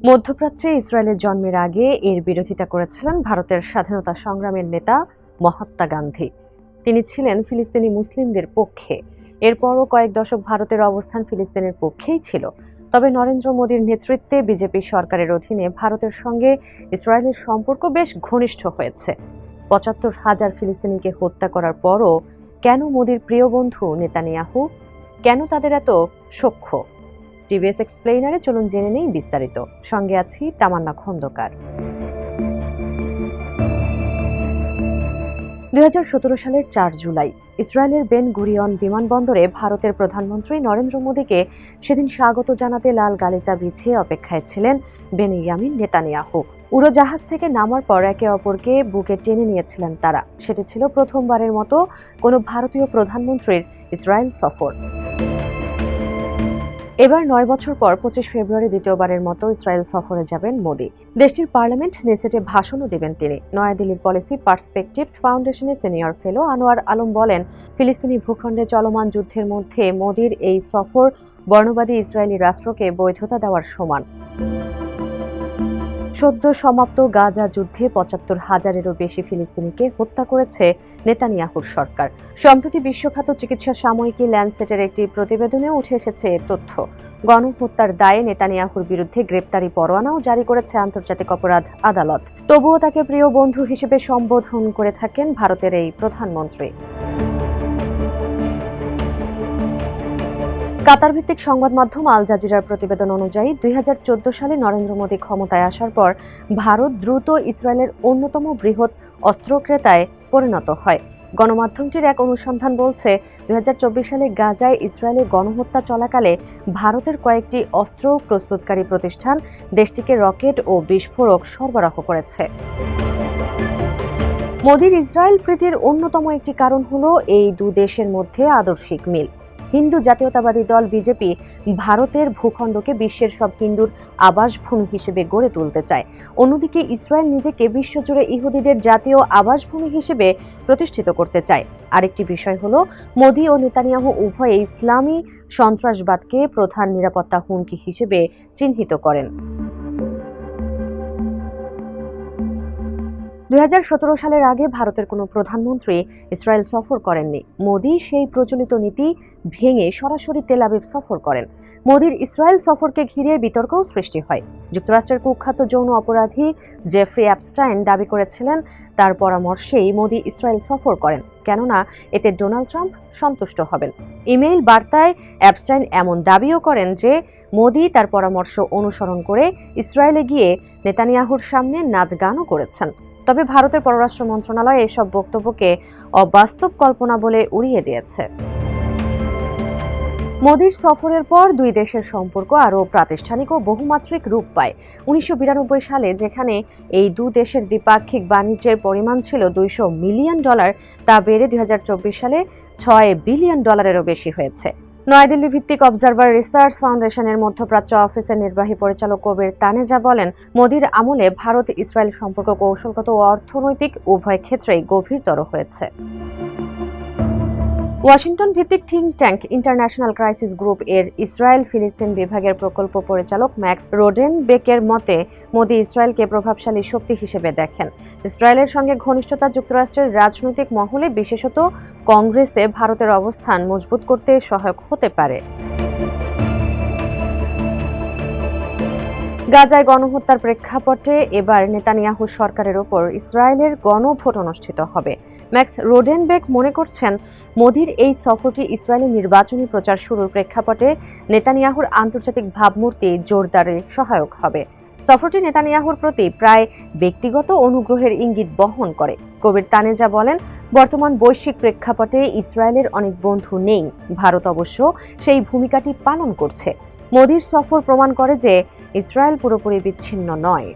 মধ্যপ্রাচ্যে ইসরায়েলের জন্মের আগে এর বিরোধিতা করেছিলেন ভারতের স্বাধীনতা সংগ্রামের নেতা মহাত্মা গান্ধী। তিনি ছিলেন ফিলিস্তিনি মুসলিমদের পক্ষে। এরপরও কয়েক দশক ভারতের অবস্থান ফিলিস্তিনের পক্ষেই ছিল। তবে নরেন্দ্র মোদীর নেতৃত্বে বিজেপি সরকারের অধীনে ভারতের সঙ্গে ইসরায়েলের সম্পর্ক বেশ ঘনিষ্ঠ হয়েছে। ৭৫,০০০ ফিলিস্তিনিকে হত্যা করার পরও কেন মোদীর প্রিয় বন্ধু নেতানিয়াহু, কেন তাদের এত সখ্য? টিভিএস এক্সপ্লেইনারে চলুন জেনে নেই বিস্তারিত। সঙ্গে আছি তামান্না খন্দকার। ২০১৭ সালের ৪ জুলাই ইসরায়েলের বেন গুরিয়ন বিমানবন্দরে ভারতের প্রধানমন্ত্রী নরেন্দ্র মোদীকে সেদিন স্বাগত জানাতে লাল গালিচা বিছিয়ে অপেক্ষায় ছিলেন বেনিয়ামিন নেতানিয়াহু। উড়োজাহাজ থেকে নামার পর একে অপরকে বুকে টেনে নিয়েছিলেন তারা। সেটি ছিল প্রথমবারের মতো কোনো ভারতীয় প্রধানমন্ত্রীর ইসরায়েল সফর। এবার ৯ বছর পর ২৫ ফেব্রুয়ারি দ্বিতীয়বারের মতো ইসরায়েল সফরে যাবেন মোদী। দেশটির পার্লামেন্ট নেসেটে ভাষণও দেবেন তিনি। নয়াদিল্লির পলিসি পার্সপেক্টিভস ফাউন্ডেশনের সিনিয়র ফেলো আনোয়ার আলম বলেন, ফিলিস্তিনি ভূখণ্ডে চলমান যুদ্ধের মধ্যে মোদীর এই সফর বর্ণবাদী ইসরায়েলি রাষ্ট্রকে বৈধতা দেওয়ার সমান। সদ্য সমাপ্ত গাজা যুদ্ধে ৭৫,০০০-এরও বেশি ফিলিস্তিনিকে হত্যা করেছে নেতানিয়াহুর সরকার। সম্প্রতি বিশ্বখ্যাত চিকিৎসা সাময়িকী ল্যান্সেটের একটি প্রতিবেদনে উঠে এসেছে এ তথ্য। গণহত্যার দায়ে নেতানিয়াহুর বিরুদ্ধে গ্রেপ্তারি পরোয়ানাও জারি করেছে আন্তর্জাতিক অপরাধ আদালত। তবুও তাকে প্রিয় বন্ধু হিসেবে সম্বোধন করে থাকেন ভারতের এই প্রধানমন্ত্রী। কাতার ভিত্তিক সংবাদ মাধ্যম আল জাজিরার প্রতিবেদন অনুযায়ী ২০১৪ সালে নরেন্দ্র মোদী ক্ষমতায় আসার পর ভারত দ্রুত ইসরায়েলের অন্যতম বৃহৎ অস্ত্র ক্রেতায় পরিণত হয়। গণমাধ্যমটির এক অনুসন্ধান বলছে, ২০২৪ সালে গাজায় ইসরায়েলের গণহত্যা চলাকালে ভারতের কয়েকটি অস্ত্র প্রস্তুতকারী প্রতিষ্ঠান দেশটিকে রকেট ও বিস্ফোরক সরবরাহ করেছে। মোদীর ইসরায়েল প্রীতির অন্যতম একটি কারণ হলো এই দু দেশের মধ্যে আদর্শিক মিল। হিন্দু জাতীয়তাবাদী দল বিজেপি ভারতের ভূখণ্ডকে বিশ্বের সব হিন্দুর আবাসভূমি হিসেবে গড়ে তুলতে চায়। অন্যদিকে ইসরায়েল নিজেকে বিশ্বজুড়ে ইহুদিদের জাতীয় আবাসভূমি হিসেবে প্রতিষ্ঠিত করতে চায়। আরেকটি বিষয় হলো, মোদী ও নেতানিয়াহু উভয়ে ইসলামী সন্ত্রাসবাদকে প্রধান নিরাপত্তা হুমকি হিসেবে চিহ্নিত করেন। ২০১৭ সালের আগে ভারতের কোনো প্রধানমন্ত্রী ইসরায়েল সফর করেননি। মোদী সেই প্রচলিত নীতি ভেঙে সরাসরি তেল আবিব সফর করেন। মোদীর ইসরায়েল সফরকে ঘিরে বিতর্কও সৃষ্টি হয়। যুক্তরাষ্ট্রের কুখ্যাত যৌন অপরাধী জেফ্রি অ্যাপস্টাইন দাবি করেছিলেন, তার পরামর্শেই মোদী ইসরায়েল সফর করেন, কেননা এতে ডোনাল্ড ট্রাম্প সন্তুষ্ট হবেন। ইমেইল বার্তায় অ্যাপস্টাইন এমন দাবিও করেন যে মোদী তার পরামর্শ অনুসরণ করে ইসরায়েলে গিয়ে নেতানিয়াহুর সামনে নাচ গানও করেছেন। তবে ভারতের পররাষ্ট্র মন্ত্রণালয় এসব বক্তব্যকে অবাস্তব কল্পনা বলে উড়িয়ে দিয়েছে। মোদীর সফরের পর দুই দেশের সম্পর্ক আরও প্রাতিষ্ঠানিক ও বহুমাত্রিক রূপ পায়। ১৯৯২ সালে যেখানে এই দু দেশের দ্বিপাক্ষিক বাণিজ্যের পরিমাণ ছিল $২০০ মিলিয়ন, তা বেড়ে ২০২৪ সালে $৬ বিলিয়নেরও বেশি হয়েছে। নয়াদিল্লি ভিত্তিক অবজারভার রিসার্চ ফাউন্ডেশনের মধ্যপ্রাচ্য অফিসের নির্বাহী পরিচালক কবির তানেজা বলেন, মোদীর আমলে ভারত ইসরায়েল সম্পর্ক কৌশলগত ও অর্থনৈতিক উভয় ক্ষেত্রেই গভীরতর হয়েছে। ওয়াশিংটন ভিত্তিক think tank international crisis group এর ইসরায়েল ফিলিস্তিন বিভাগের প্রকল্প পরিচালক ম্যাক্স রোডেনবেকের মতে, মোদী ইসরায়েলকে প্রভাবশালী শক্তি হিসেবে দেখেন। ইসরায়েলের সঙ্গে ঘনিষ্ঠতা যুক্তরাষ্ট্রের রাজনৈতিক মহলে, বিশেষত কংগ্রেসে ভারতের অবস্থান মজবুত করতে সহায়ক হতে পারে। গাজায় গণহত্যার প্রেক্ষাপটে এবার নেতানিয়াহু সরকারের ওপর ইসরায়েলের গণভোট অনুষ্ঠিত হবে। ম্যাক্স রোডেনবেক মনে করছেন, মোদীর এই সফরটি ইসরায়েলি নির্বাচনী প্রচার শুরুর প্রেক্ষাপটে নেতানিয়াহুর আন্তর্জাতিক ভাবমূর্তি জোরদারে সহায়ক হবে। সফরটি নেতানিয়াহুর প্রতি প্রায় ব্যক্তিগত অনুগ্রহের ইঙ্গিত বহন করে। কবির তানেজা বলেন, বর্তমান বৈশ্বিক প্রেক্ষাপটে ইসরায়েলের অনেক বন্ধু নেই। ভারত অবশ্য সেই ভূমিকাটি পালন করছে। মোদীর সফর প্রমাণ করে যে ইসরায়েল পুরোপুরি বিচ্ছিন্ন নয়।